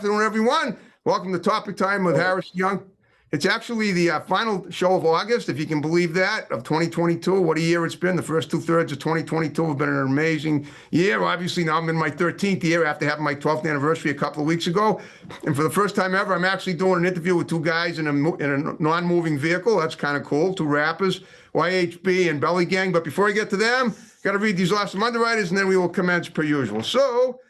afternoon, everyone. Welcome to Topic Time with Harris Young. It's actually the final show of August, if you can believe that, of 2022. What a year it's been. The first 2/3 of 2022 have been an amazing year. Obviously, now I'm in my 13th year after having my 12th anniversary a couple of weeks ago. And for the first time ever, I'm actually doing an interview with two guys in a non-moving vehicle. That's kind of cool. Two rappers, YHB and Belly Gang. But before I get to them, got to read these awesome underwriters, and then we will commence per usual. So,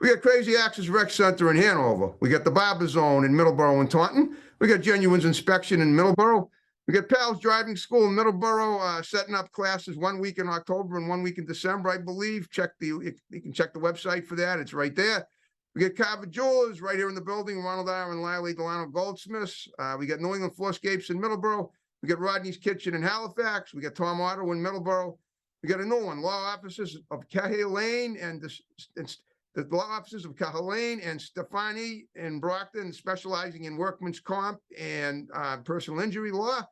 we got Crazy Axes Rec Center in Hanover. We got the Barber Zone in Middleborough and Taunton. We got Genuine's Inspection in Middleborough. We got Pal's Driving School in Middleborough, setting up classes 1 week in October and 1 week in December, I believe. You can check the website for that. It's right there. We got Carver Jewelers right here in the building, Ronald R. and Lily Delano Goldsmiths. We got New England Floorscapes in Middleborough. We got Rodney's Kitchen in Halifax. We got Tom Otto in Middleborough. We got a new one, Law Offices of Cahill Lane and the law offices of Cahalan and Stefani in Brockton, specializing in workman's comp and personal injury law.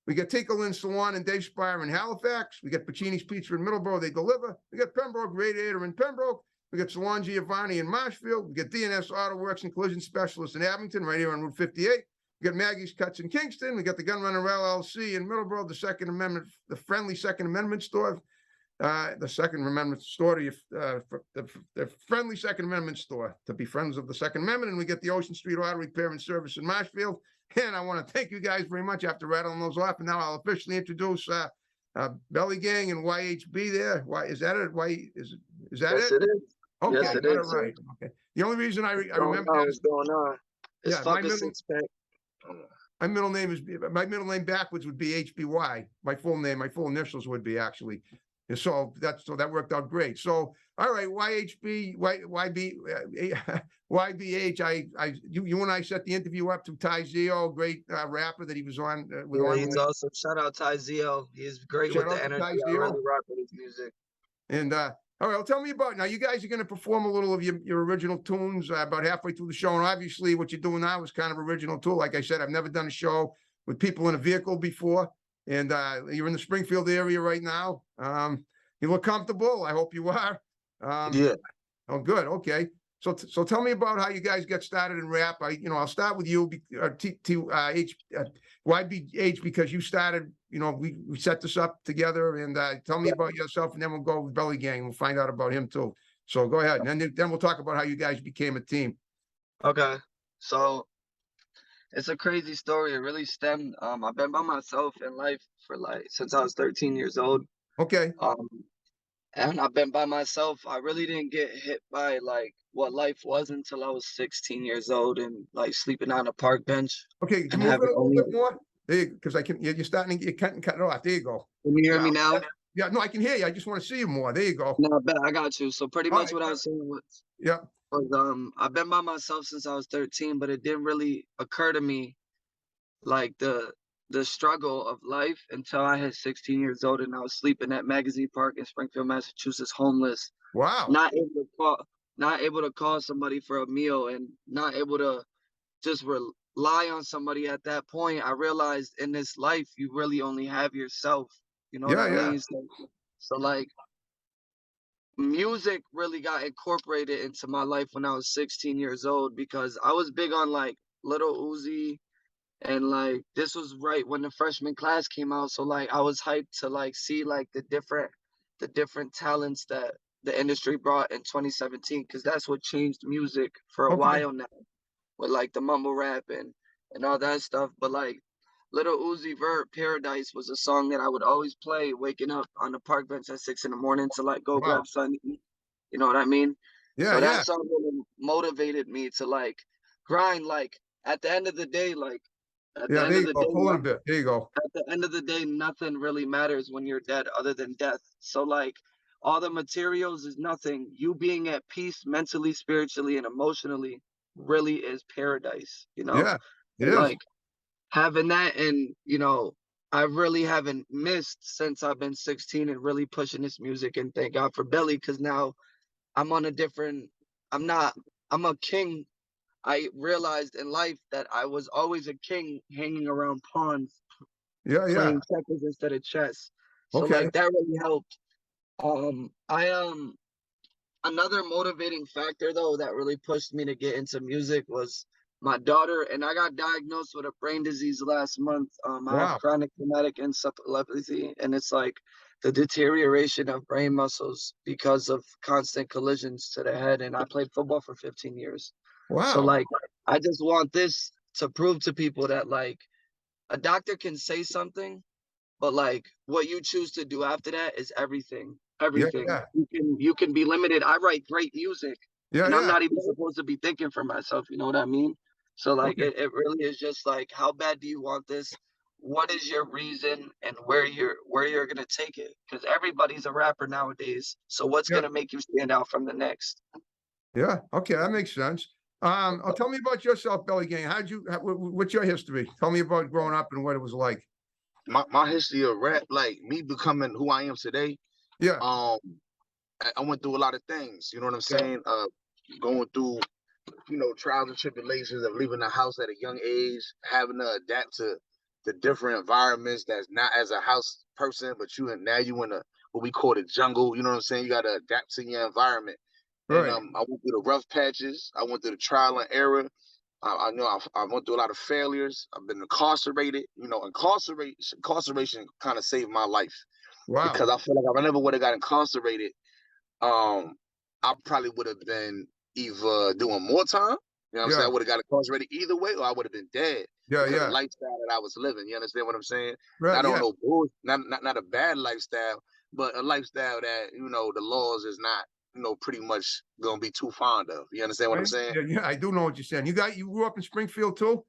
We got Tinkle Salon and Dave Spire in Halifax. We got Pacini's Pizza in Middleborough. They deliver. We got Pembroke Radiator in Pembroke. We got Salon Giovanni in Marshfield. We got DNS Auto Works and Collision Specialists in Abington, right here on Route 58. We got Maggie's Cuts in Kingston. We got the Gunrunner LLC in Middleborough, the Second Amendment, the friendly Second Amendment store. The Second Amendment store, the friendly Second Amendment store, to be friends of the Second Amendment. And we get the Ocean Street Auto Repair and Service in Marshfield. And I want to thank you guys very much after rattling those off. And now I'll officially introduce Belly Gang and YHB there. Why is that it? Why is that yes, it? It is. Okay, yes, it is. Right. Okay. The only reason I remember what's going on. It's my middle name backwards would be HBY. My full initials would be actually. So that worked out great. So all right, YHB, YBH. You and I set the interview up to Ty Zio, great rapper that he was on. He's awesome. Shout out Ty Zio. He's great with the energy. I really rock with his music. And all right, well, tell me about now. You guys are going to perform a little of your original tunes about halfway through the show, and obviously what you're doing now is kind of original too. Like I said, I've never done a show with people in a vehicle before. And you're in the Springfield area right now. You look comfortable. I hope you are. Yeah. Oh, good. Okay. So tell me about how you guys get started in rap. I'll start with you, YBH, because you started. We set this up together, and tell me about yourself, and then we'll go with Belly Gang. We'll find out about him too. So go ahead, and then we'll talk about how you guys became a team. Okay. So it's a crazy story. It really stemmed. I've been by myself in life for since I was 13 years old. Okay. And I've been by myself. I really didn't get hit by what life was until I was 16 years old and sleeping on a park bench. Okay, can you move it a little bit more? Because you're starting to cut it off. There you go. Can you hear me now? Yeah, no, I can hear you. I just want to see you more. There you go. No, I got you. So pretty much what I was saying was, yeah. I've been by myself since I was 13, but it didn't really occur to me the struggle of life until I hit 16 years old and I was sleeping at Magazine Park in Springfield, Massachusetts, homeless. Wow. Not able to call somebody for a meal and not able to just rely on somebody at that point. I realized in this life you really only have yourself. You know what I mean? So music really got incorporated into my life when I was 16 years old because I was big on Little Uzi, and this was right when the freshman class came out. So I was hyped to see the different talents that the industry brought in 2017, because that's what changed music for a while now, with the mumble rap and all that stuff. But Little Uzi Vert, Paradise was a song that I would always play waking up on the park bench at 6 in the morning to go grab something to eat. You know what I mean? Yeah. So that song really motivated me to grind. At the end of the day, there you go. Pull it a bit. There you go. At the end of the day, nothing really matters when you're dead other than death. So all the materials is nothing. You being at peace mentally, spiritually, and emotionally really is paradise. Yeah. It is. Having that, and I really haven't missed since I've been 16 and really pushing this music, and thank God for Belly, because now I'm on I'm a king. I realized in life that I was always a king hanging around pawns, playing checkers instead of chess. So that really helped. Another motivating factor though that really pushed me to get into music was my daughter, and I got diagnosed with a brain disease last month. I have Wow. chronic traumatic encephalopathy, and it's like the deterioration of brain muscles because of constant collisions to the head. And I played football for 15 years. So Wow. like I just want this to prove to people that like a doctor can say something, but like what you choose to do after that is everything. Yeah, Everything. yeah. You can be limited. I write great music Yeah, and I'm yeah. not even supposed to be thinking for myself, you know what I mean? So like Okay. it really is just like how bad do you want this? What is your reason and where you're gonna take it? Because everybody's a rapper nowadays. So what's Yeah. gonna make you stand out from the next? Yeah. Okay. That makes sense. Tell me about yourself, Belly Gang. What's your history? Tell me about growing up and what it was like. My history of rap, like me becoming who I am today, Yeah. um, I went through a lot of things. You know what I'm Yeah. saying? Going through, trials and tribulations of leaving the house at a young age, having to adapt to the different environments. That's not as a house person, but now you in a what we call the jungle. You know what I'm saying? You got to adapt to your environment. And Right. I went through the rough patches. I went through the trial and error. I know I went through a lot of failures. I've been incarcerated. Incarceration kind of saved my life Wow. because I feel like if I never would have got incarcerated, um, I probably would have been either doing more time. You know what I'm saying? Yeah. I would have got incarcerated either way, or I would have been dead Yeah. because of the Yeah. lifestyle that I was living. You understand what I'm saying? Right. Not on Yeah. no bull, not a bad lifestyle, but a lifestyle that the laws is not pretty much gonna be too fond of. You understand what I'm saying? Yeah. Yeah. I do know what you're saying. You grew up in Springfield too?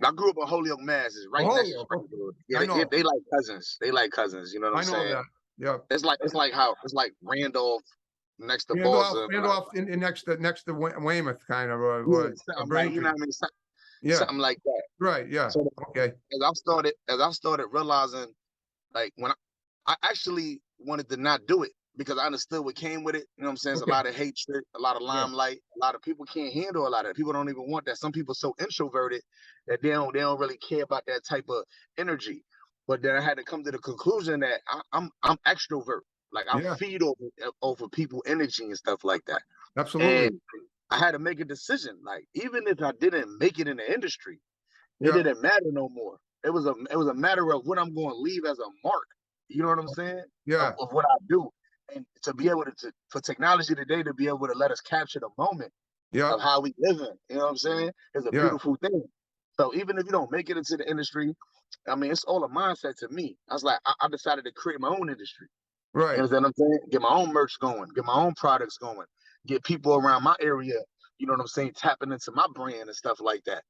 I grew up in Holyoke, Mass. It's Oh, right next to Holyoke. Okay. Springfield. Yeah, I they, know. they like cousins. They like cousins. You know what I'm I know saying? that. Yeah. It's like Randolph next to Randolph, Boston. Randolph in next to Weymouth, kind of, Yeah, or something like Braintree. what I mean, Yeah. something like that. Right. Yeah. So Okay. as I started realizing, like when I actually wanted to not do it because I understood what came with it. You know what I'm saying? It's a Okay. lot of hatred, a lot of Yeah. limelight, a lot of people can't handle a lot of it. People don't even want that. Some people so introverted that they don't really care about that type of energy. But then I had to come to the conclusion that I'm extrovert. Like I Yeah. feed over people energy and stuff like that. Absolutely. And I had to make a decision. Like even if I didn't make it in the industry, it Yeah. didn't matter no more. It was a matter of what I'm going to leave as a mark. You know what I'm saying? Of, Yeah. of what I do, and to be able for technology today to be able to let us capture the moment Yeah. of how we live in. You know what I'm saying? It's a Yeah. beautiful thing. So even if you don't make it into the industry, I mean, it's all a mindset to me. I was like, I decided to create my own industry. You Right. understand what I'm saying? Get my own merch going, get my own products going, get people around my area, you know what I'm saying, tapping into my brand and stuff like that.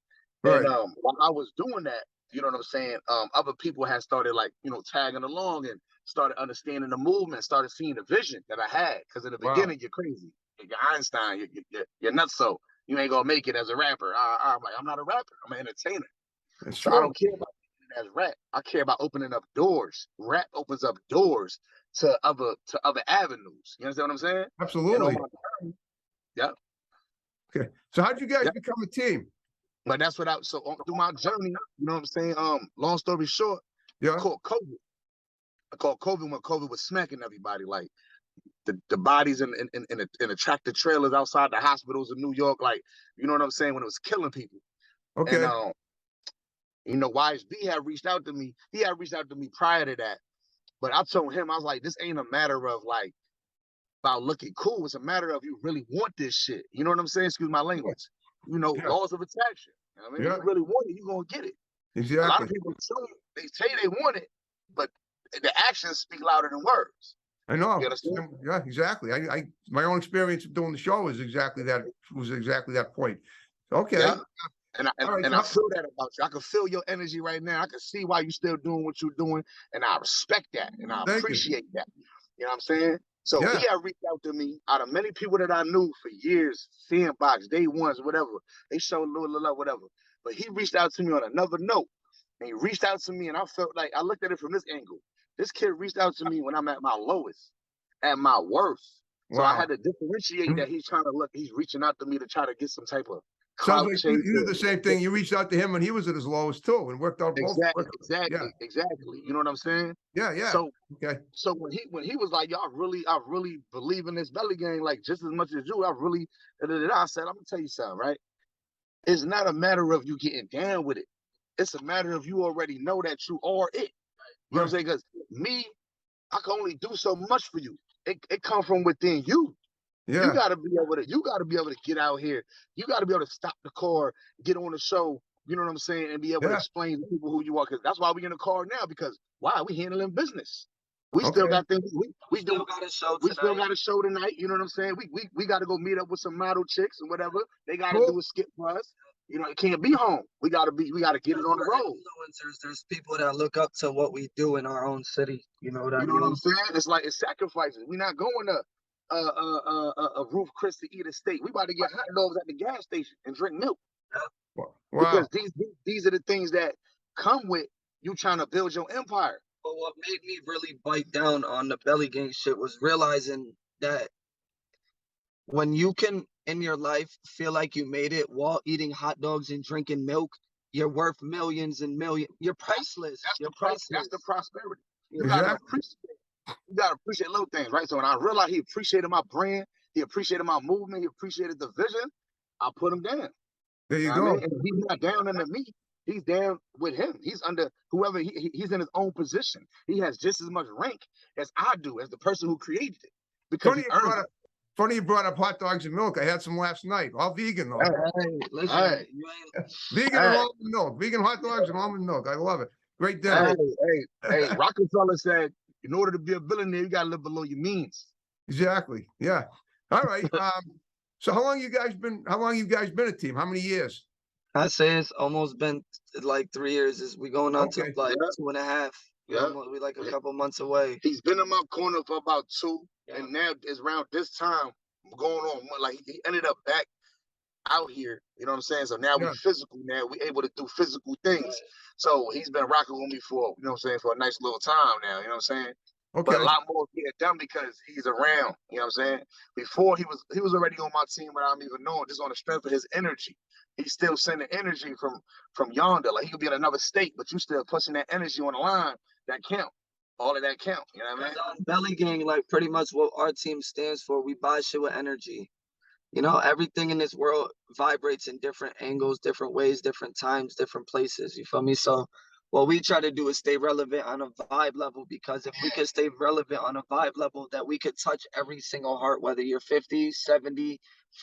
And Right. while I was doing that, you know what I'm saying, other people had started like, tagging along and started understanding the movement, started seeing the vision that I had. Because in the Wow. beginning, you're crazy. You're Einstein, you're nuts. So you ain't gonna make it as a rapper. I'm like, I'm not a rapper. I'm an entertainer. It's So I true. don't care about it as rap. I care about opening up doors. Rap opens up doors to other avenues. You understand what I'm saying? And on Absolutely. my yeah, Okay. So how'd you guys yeah. become a team? But that's what through my journey, you know what I'm saying? Long story short, I Yeah. caught COVID. I caught COVID when COVID was smacking everybody. Like the bodies in the tractor trailers outside the hospitals in New York, like, you know what I'm saying, when it was killing people. And Okay. YSB had reached out to me. He had reached out to me prior to that. But I told him, I was like, this ain't a matter of like about looking cool. It's a matter of you really want this shit. You know what I'm saying? Excuse my language. Yeah. Laws of attraction. You know what I mean? If Yeah. you really want it, you're gonna get it. A lot of Exactly. people they say they want it, but the actions speak louder than words. I You know. understand? Yeah. Exactly. My own experience of doing the show is exactly that. Was exactly that point. Okay. Yeah. And I and, All right. and I feel that about you. I can feel your energy right now. I can see why you're still doing what you're doing, and I respect that and I Thank you. appreciate that. You know what I'm saying? So Yeah. he had reached out to me out of many people that I knew for years, sandbox, day ones, whatever. They showed a little love, whatever. But he reached out to me on another note. And he reached out to me, and I felt like I looked at it from this angle. This kid reached out to me when I'm at my lowest, at my worst. So I Wow. had to differentiate that he's reaching out to me to try to get some type of Sounds clout like you chaser. did the same thing. You reached out to him when he was at his lowest too, and worked out both. Exactly, Yeah, exactly. You know what I'm saying? yeah. So Okay. so when he was like, "Yo, I really believe in this belly game like just as much as you," I really I said, "I'm gonna tell you something, right? It's not a matter of you getting down with it. It's a matter of you already know that you are it. You know what I'm saying? Because me, I can only do so much for you. It comes from within you. You Yeah. gotta be able to. You gotta be able to get out here. You gotta be able to stop the car, get on the show. You know what I'm saying, and be able to Yeah. explain to people who you are. Because that's why we in the car now. Because why we handling business. We still Okay. got things. We Still do. got a show We still tonight. got a show tonight. You know what I'm saying? We got to go meet up with some model chicks and whatever. They got to Cool. do a skit for us. You know, it can't be home. We got to get it on the We're road. influencers. There's people that look up to what we do in our own city. You know what I You know what I'm mean? saying? It's like it's sacrifices. We're not going to Ruth Chris to eat a steak. We about to get hot dogs at the gas station and drink milk Wow. because these are the things that come with you trying to build your empire. But what made me really bite down on the belly gang shit was realizing that when you can in your life feel like you made it while eating hot dogs and drinking milk, you're worth millions and millions. You're priceless. You're priceless. That's the prosperity. You Exactly. gotta appreciate little things, right? So when I realized he appreciated my brand, he appreciated my movement, he appreciated the vision, I put him down. There you know what I go. mean? And he's not down under me. He's down with him. He's under whoever he's in his own position. He has just as much rank as I do, as the person who created it. Because Funny he earned it. Funny you brought up hot dogs and milk. I had some last night. All vegan though. Hey, listen, Hey. you ain't Vegan and almond milk. Vegan hot dogs and almond milk. I love it. Great dinner. Hey, Rockefeller said, in order to be a billionaire, you gotta live below your means. Exactly. Yeah. All right. So how long you guys been a team? How many years? I say it's almost been like 3 years. Is we going on to Okay. like Yeah. 2.5. Yeah. We like a couple months away. He's been in my corner for about 2, Yeah. and now it's around this time going on. Like he ended up back out here, you know what I'm saying? So now Yeah. we physical now. We able to do physical things. Right. So he's been rocking with me for, you know what I'm saying, for a nice little time now, you know what I'm saying? But Okay. a lot more getting done because he's around, you know what I'm saying? Before he was already on my team without me even knowing, just on the strength of his energy. He's still sending energy from yonder. Like he could be in another state, but you still pushing that energy on the line, that count. All of that count, you know what I mean? Belly gang, like pretty much what our team stands for. We buy shit with energy. You know, everything in this world vibrates in different angles, different ways, different times, different places. You feel me? So what we try to do is stay relevant on a vibe level, because if we could stay relevant on a vibe level, that we could touch every single heart, whether you're 50, 70,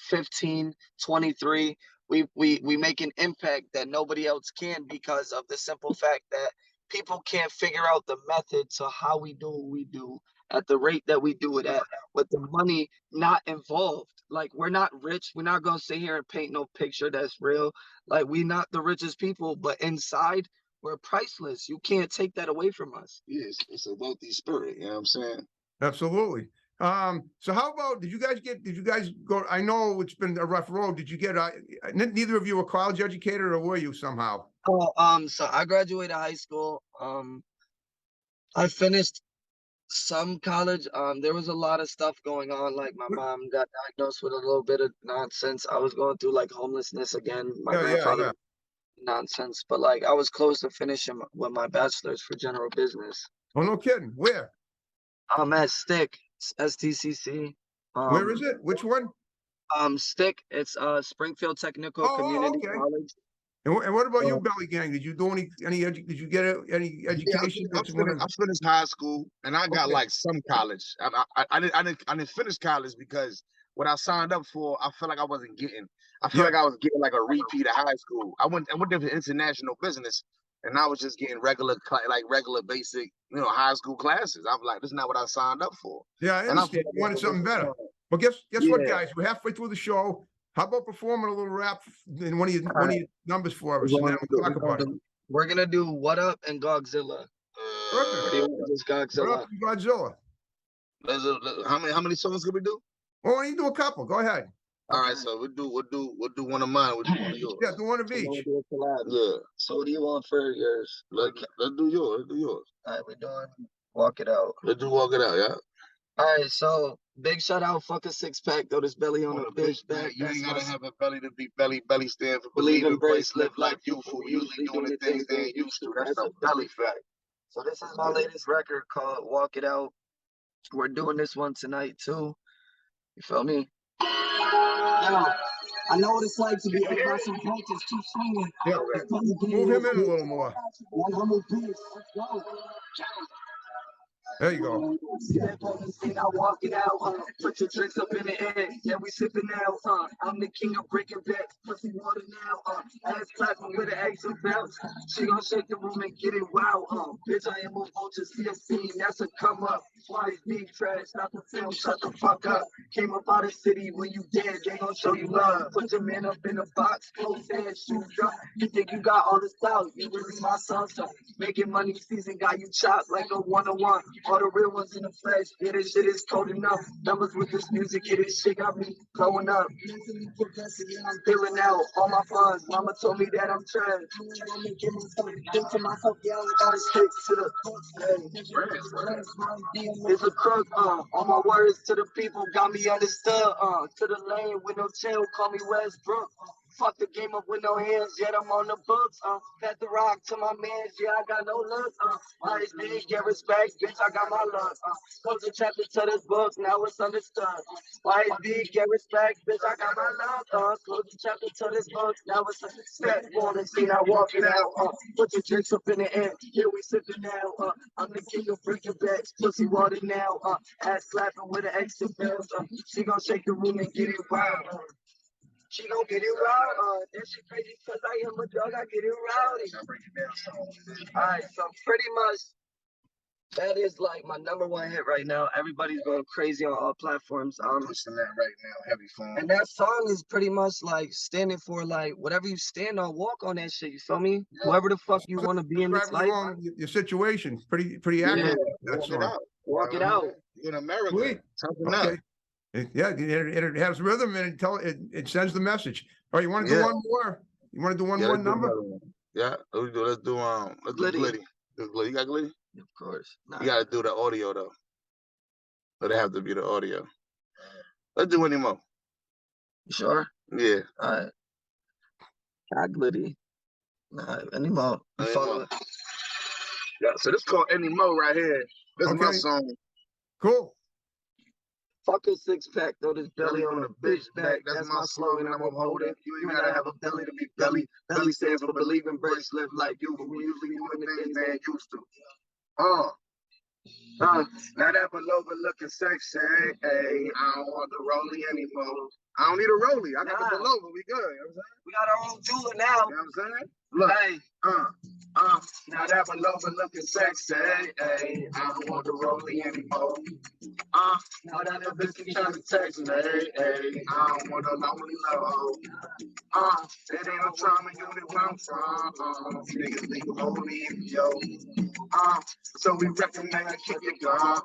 15, 23, we make an impact that nobody else can, because of the simple fact that people can't figure out the method to how we do what we do at the rate that we do it at, with the money not involved. Like, we're not rich. We're not gonna sit here and paint no picture that's real. Like, we not the richest people, but inside we're priceless. You can't take that away from us. Yeah, it's a wealthy spirit, you know what I'm saying? Absolutely. So how about, did you guys go, I know it's been a rough road. Did you get, neither of you were college educated, or were you somehow? Oh, so I graduated high school. I finished some college. There was a lot of stuff going on. Like, my mom got diagnosed with a little bit of nonsense. I was going through like homelessness again. My grandfather, nonsense. But like, I was close to finishing with my bachelor's for general business. Oh, no kidding. Where? I'm at STIC, STCC. Where is it? Which one? STIC. It's Springfield Technical Community okay. College. And what about you, Belly Gang? Did you do did you get any education? I finished high school, and I got like some college. I didn't finish college because what I signed up for, I felt like I wasn't getting. I felt like I was getting like a repeat of high school. I went there for international business, and I was just getting regular basic, you know, high school classes. I'm like, this is not what I signed up for. Yeah, I understand. You wanted something better. But guess what, guys? We're halfway through the show. How about performing a little rap in one of your numbers for us, and then we'll talk about it. We're gonna do "What Up" and Godzilla. Perfect. Just Godzilla. What Up and Godzilla. How many songs can we do? Well, you do a couple. Go ahead. All right, so we'll do one of mine. We'll do one of yours. Yeah, do one of each. Yeah. So what do you want for yours? Let's do yours. All right, we're doing "Walk It Out." Let's do "Walk It Out." Yeah. All right, so big shout out, fuck a six pack, throw this belly on On a a bitch bitch back. back, you That's ain't my gotta have a belly to be belly. Belly stand for believe, believe, embrace, live live life life youthful, youthful, usually doing the things they ain't used to. That's a belly fact. So this is my latest record called Walk It Out. We're doing this one tonight too. You feel me? Yo, I know what it's like to be hit by some punches, keep swinging. Yeah. Move him in a little more. One humble piece. Let's go. There you go. Step on the scene, I walk it out, put your drinks up in the air, yeah, we sipping now, I'm the king of breaking backs, pussy water now, ass clapping with an extra bounce, she gon' shake the room and get it wild, bitch, I am a vulture, see a scene, that's a come up, why is big trash, not the film, shut the fuck up, came up out of city, when you dead, they gon' show you love, put your man up in a box, close hands, shoes up, you think you got all the style, you really my salsa, making money season, got you chopped like a one-on-one, all the real ones in the flesh, yeah, this shit is cold enough. Numbers with this music, yeah, this shit got me blowing up. I'm feeling out all my funds. Mama told me that I'm trash. Think to myself, yeah, I gotta stick to the it's a crook, all my words to the people got me understood, to the lane with no chill, call me Westbrook. Fuck the game up with no hands, yet I'm on the books, Pat the rock to my mans, yeah, I got no luck, why is big, get respect, bitch, I got my luck, close the chapter to this book, now it's understood, why is big, get respect, bitch, I got my luck, close the chapter to this book, now it's understood, on the scene, I walk it out, put your drinks up in the air, here we sipping now, I'm the king of breaking backs, pussy water now, ass slapping with an extra bells, she gon' shake the room and get it wild, she gon' get it wild, that shit crazy cause I am a dog, I get it rowdy. Alright, so pretty much that is like my #1 hit right now. Everybody's going crazy on all platforms. Pushing that right now, heavy phone. And that song is pretty much like standing for like whatever you stand on, walk on that shit. You feel me? Whoever the fuck you want to be in this Describing life, your situation. Pretty accurate. That Walk it song. out. walk it out. You're in America. Sweet. Toughen up. Okay. Yeah, it has rhythm and it sends the message. All right, you want to do Yeah. one more? You want to do one Yeah, more let's do number? another one. Yeah, let's do Glitty. Glitty. Do Glitty. You got Glitty? Of course. Nah. You gotta do the audio though. But it have to be the audio. Let's do any more. You sure? Yeah. Alright. Got Glitty. Nah, anymore. You Any follow more. it. Yeah, so this called Any Mo right here. This is my Okay. song. Cool. Fuck a six pack, throw this belly on a bitch back. That's my slogan. I'm holding. You ain't gotta have a belly to be belly. Belly stands for believe, embrace, live like you. We usually doing the things they ain't used to. Now that below looking sexy, hey, I don't want the rollie anymore. I don't need a rollie. I got the below, we good. You know what I'm saying? We got our own jeweler now. You know what I'm saying? Look, Hey, now that below looking sexy, hey, I don't want the rollie anymore. Now that the bitch keep trying to text me, hey, I don't want the lonely love. It ain't no trauma unit where I'm from. Niggas leave holy, yo. So we recommend keep your gun.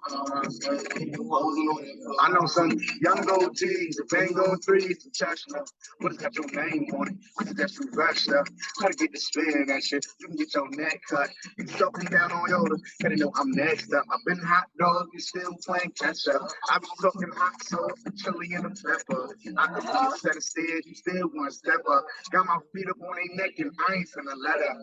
I know some young OGs, the Bango 3s, the Tesla. What has got your name on it? What is that you rushed up? Gotta get the spin that shit. You can get your neck cut. You choking down on Yoda. Gotta know I'm next up. I've been hot dog, you still playing catch up. I be talking hot sauce, the chili and the pepper. I can see a set of stairs, you still want to step up. Got my feet up on their neck and I ain't finna let up.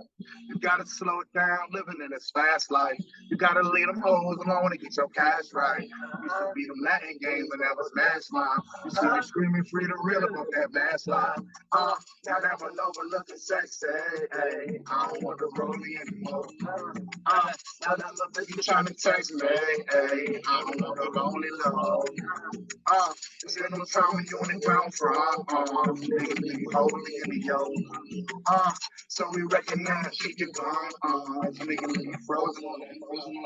You gotta slow it down, living in this fast life. You gotta leave them hoes alone to get your cash right. Used to be them Latin games when that was mass line. You see me screaming free to real about that mass line. Now that we're over looking sexy, hey, I don't want to roll me anymore. Now that little bitch trying to text me, hey, I don't want to lonely love. This ain't no time when you on the ground from. Niggas be holy in the yo. So we recognize keep your gun. Niggas leave frozen.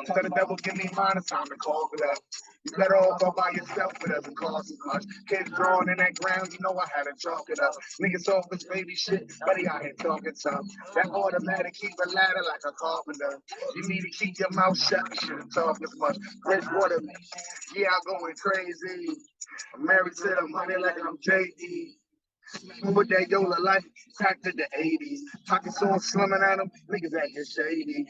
Instead of devil, give me mine, it's time to call for that. You better all go by yourself, but it doesn't cost as much. Kids drawing in that ground, you know I had to chalk it up. Niggas off this baby shit, buddy out here talking tough. That automatic keep a ladder like a carpenter. You need to keep your mouth shut, you shouldn't talk as much. Chris Water, yeah, I'm going crazy. I'm married to the money like I'm JD. With that Yola life, back to the 80s. Talking so slimming at them, niggas acting shady.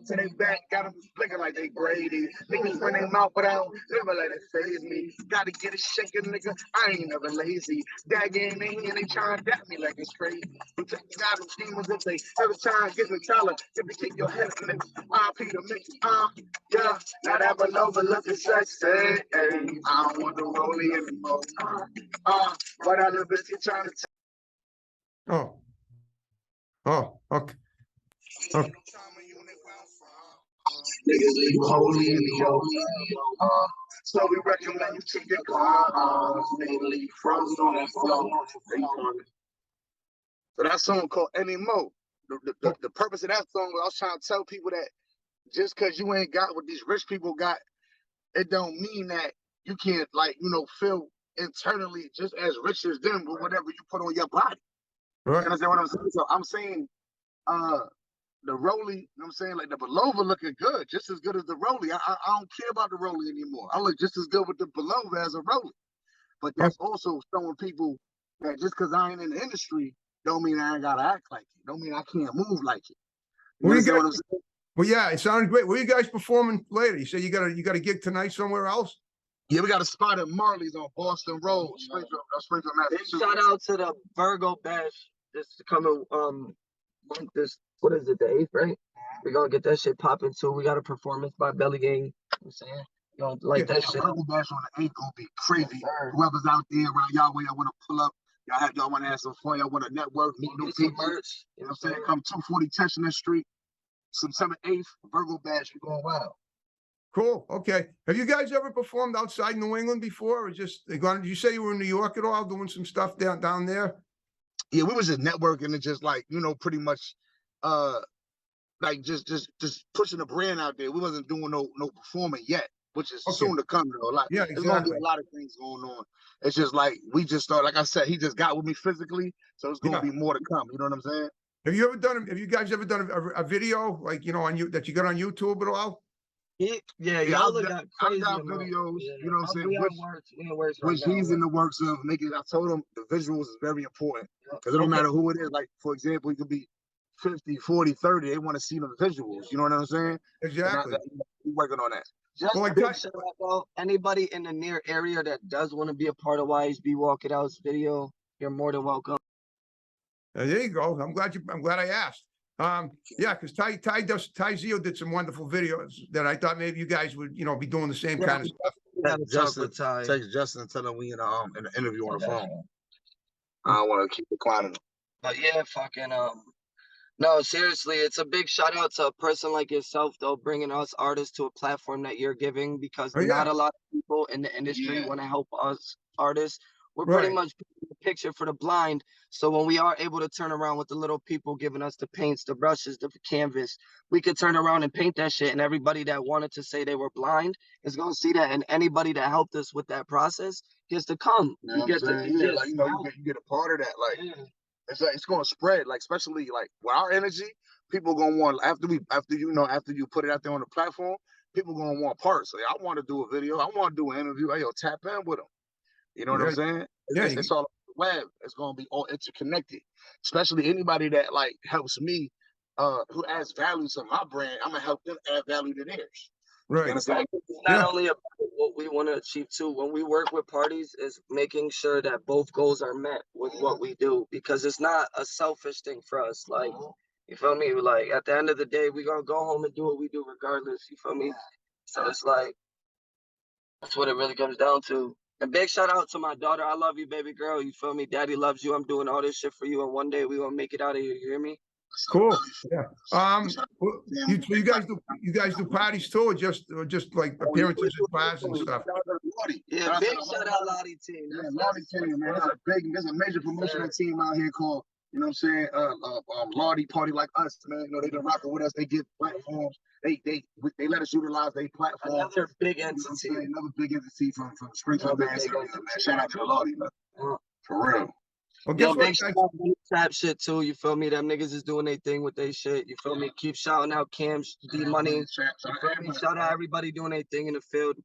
To their back, got them looking like they Brady. Niggas run their mouth, but I don't never let it phase me. Gotta get it shaking, nigga. I ain't never lazy. That game in here, they trying to dap me like it's crazy. You take me out of demons if they every time get me taller. If you kick your head, nigga. RP the mix, yeah. Now that below, but looking sexy. Ay. I don't want the rollie anymore. But I little bit trying to Oh, oh, okay. Okay. niggas leave holy in the old. So we recommend you take your car. Niggas leave frozen on that floor. So that song called Anymore. The purpose of that song was I was trying to tell people that just because you ain't got what these rich people got, it don't mean that you can't, like, you know, feel internally just as rich as them with whatever you put on your body. You Right. understand what I'm saying? So I'm saying the Rolly, you know what I'm saying? Like the Belova looking good, just as good as the Rolly. I don't care about the Rolly anymore. I look just as good with the Belova as a Rolly. But that's also showing people that just because I ain't in the industry, don't mean I ain't gotta act like it. Don't mean I can't move like it. You Well, you understand got, what I'm saying? well, yeah, it sounded great. Where you guys performing later? You say you got a gig tonight somewhere else? Yeah, we got a spot at Marley's on Boston Road, Springfield, Big Massachusetts. shout out to the Virgo Bash. This coming this, what is it, the 8th, right? We're gonna get that shit popping too. We got a performance by Belly Gang. You know what I'm saying? You know, like that shit. Virgo Bash on the 8th gonna be crazy. Whoever's out there around y'all way, I want to pull up. Y'all want to have some fun. Y'all want to network, meet new people. Merch. You know what I'm saying? Come 240 Chestnut Street, September 8th, Virgo Bash. We going wild. Cool. Okay. Have you guys ever performed outside New England before, or just did you say you were in New York at all, doing some stuff down there? Yeah, we was just networking and just like, you know, pretty much like just pushing the brand out there. We wasn't doing no performing yet, which is soon to come though. Like Yeah, there's gonna be exactly. a lot of things going on. It's just like we just started, like I said, he just got with me physically, so it's gonna be more to come. You know what I'm saying? Have you guys ever done a video like, you know, on you that you got on YouTube at all? Yeah, Yeah, y'all I've got crazy got amount. videos, Yeah. you know what I'm saying, which he's in the works of making. I told him the visuals is very important because it don't matter who it is. Like, for example, it could be 50, 40, 30. They want to see the visuals. You know what I'm saying? Exactly. We're working on that. Just Well, like big shout out though. Anybody in the near area that does want to be a part of YHB Walk It Out's video, you're more than welcome. There you go. I'm glad I asked. Yeah, because Ty Zio did some wonderful videos that I thought maybe you guys would, you know, be doing the same kind of stuff. Text Justin and tell him we in the interview on the phone. I don't want to keep it quiet. But yeah, fucking no, seriously, it's a big shout out to a person like yourself though, bringing us artists to a platform that you're giving, because not a lot of people in the industry want to help us artists. We're pretty much the picture for the blind. So when we are able to turn around with the little people giving us the paints, the brushes, the canvas, we could turn around and paint that shit. And everybody that wanted to say they were blind is going to see that. And anybody that helped us with that process gets to come. You get to, like, you know, you get a part of that. Like, it's like, it's going to spread, like, especially like with our energy, people going to want, after you put it out there on the platform, people going to want parts. Like, I want to do a video. I want to do an interview. Like, yo, tap in with them. You know what I'm saying? It's all the web. It's gonna be all interconnected. Especially anybody that like helps me, who adds value to my brand, I'm gonna help them add value to theirs. Right. You understand? It's not only about what we want to achieve too. When we work with parties, is making sure that both goals are met with what we do, because it's not a selfish thing for us. Like, you feel me? Like at the end of the day, we're gonna go home and do what we do regardless. You feel me? So it's like that's what it really comes down to. And big shout out to my daughter. I love you, baby girl. You feel me? Daddy loves you. I'm doing all this shit for you, and one day we gonna make it out of here. You hear me? Cool. Yeah. You guys do parties too, or just like appearances at bars and stuff? Yeah, big shout out Lottie team. Yeah, Lottie team, man. There's a major promotional team out here called, you know what I'm saying, Lottie Party Like Us, man. You know, they've been rocking with us. They give platforms. They let us utilize their platform. Another big entity. Another big entity from Springfield, man. Shout out to the Lottie, man. For real. Well, guess big shout out to trap shit too. You feel me? Them niggas is doing their thing with their shit. You feel me? Keep shouting out Cam, D Money. You feel me? Shout out everybody doing their thing in the field.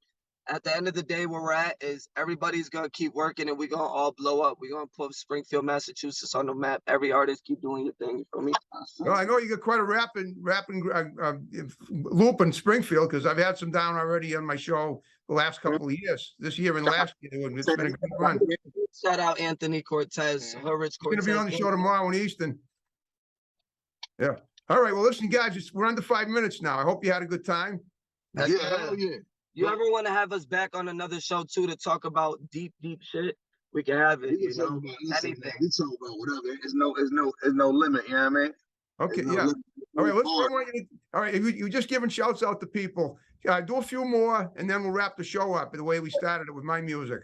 at the end of the day, where we're at is everybody's gonna keep working and we're gonna all blow up. We're gonna put Springfield, Massachusetts on the map. Every artist keep doing your thing. You feel me? Well, I know you got quite a rapping loop in Springfield because I've had some down already on my show the last couple of years, this year and last year. And it's been a good run. Shout out Anthony Cortez, Rich He's going Cortez. to be on the show tomorrow in Easton. Yeah. All right. Well, listen, guys, we're under 5 minutes now. I hope you had a good time. Heck Yeah, yeah. hell yeah. You ever want to have us back on another show too to talk about deep shit? We can have it. We You can talk know, about, listen, anything. man, we talk about whatever. It's no limit, you know what I mean? Okay. There's no Yeah. limit. All right. Let's. Hard. All right. You just giving shouts out to people. Do a few more, and then we'll wrap the show up the way we started it with my music.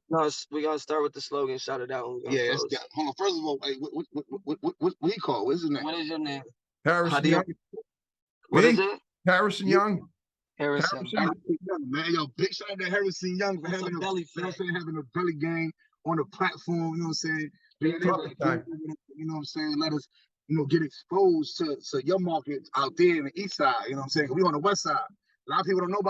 No, we gotta start with the slogan. Shout it out. Yeah, it's got, hold on. First of all, hey, what he call? What's his name? What is your name? Harrison do you- Young. What Me? is it? Harrison Young. Harrison. Harrison. Young, man. Yo, big shout out to Harrison Young for That's a having belly you know what I'm fat. saying, having a belly game on the platform, you know what I'm saying? Being able Topic to, time. you know what I'm saying, let us, get exposed to your market out there in the east side, you know what I'm saying? 'Cause we on the west side. A lot of people don't know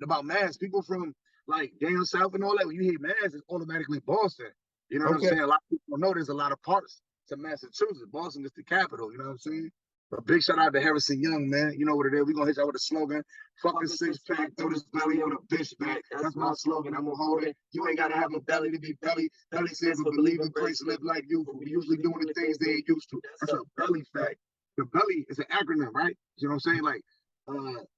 about Mass. People from like down south and all that, when you hear Mass, it's automatically Boston. You know what I'm Okay. saying? A lot of people don't know there's a lot of parts to Massachusetts. Boston is the capital, you know what I'm saying? But big shout out to Harrison Young, man. You know what it is. We're gonna hit y'all with a slogan. Fuck the six pack, throw this belly on a bitch back. That's my slogan. I'm gonna hold it. You ain't gotta have a belly to be belly. Belly stands for believe in grace, live like you. We usually doing the things they ain't used to. That's a belly fact. The belly is an acronym, right? You know what I'm saying? Like,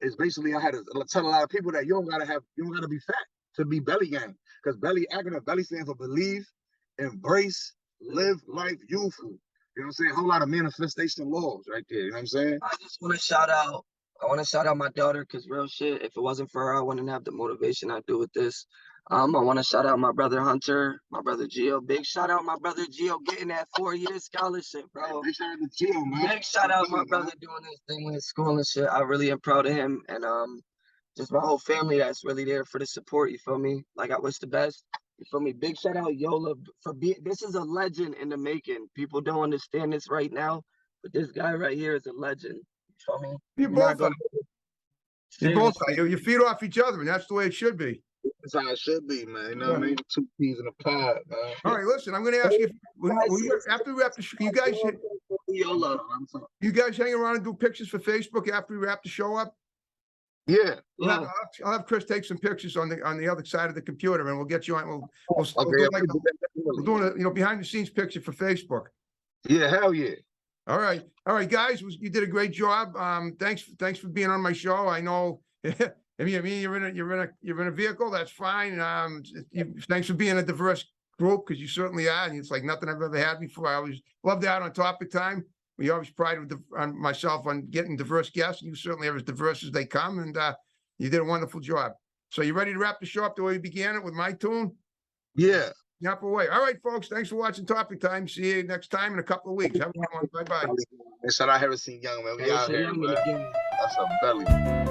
it's basically I had to tell a lot of people that you don't gotta be fat to be belly gang. Because belly stands for believe, embrace, live life youthful. You know what I'm saying? A whole lot of manifestation laws right there. You know what I'm saying? I just want to shout out. I want to shout out my daughter because real shit. If it wasn't for her, I wouldn't have the motivation I do with this. I want to shout out my brother Hunter, my brother Gio. Big shout out my brother Gio getting that 4-year scholarship, bro. Big shout out to Gio, man. Big shout out my brother doing this thing with his school and shit. I really am proud of him and just my whole family that's really there for the support. You feel me? Like I wish the best. You feel me? Big shout out Yola for being. This is a legend in the making. People don't understand this right now, but this guy right here is a legend. You feel me? You both are. You both are. You feed off each other, and that's the way it should be. That's how it should be, man. You know what I mean? 2 peas in a pod, man. All right, listen. I'm going to ask you after we wrap the show. Yola. You guys hang around and do pictures for Facebook after we wrap the show up. Yeah. Yeah. I'll have Chris take some pictures on the other side of the computer, and we'll get you on. We'll Okay. do like we're doing a behind the scenes picture for Facebook. Yeah, hell yeah. All right, guys. You did a great job. Thanks for being on my show. I know. I mean, you're in a vehicle. That's fine. Thanks for being a diverse group because you certainly are. And it's like nothing I've ever had before. I always love that on Topic Time. We always pride on myself on getting diverse guests. You certainly are as diverse as they come, and you did a wonderful job. So you ready to wrap the show up the way we began it with my tune? Yeah. Yep, away. All right, folks. Thanks for watching Topic Time. See you next time in a couple of weeks. Have a good one. Bye-bye. And shout out Harrison Young, man. We out Harrison here, Young man. again. That's a belly.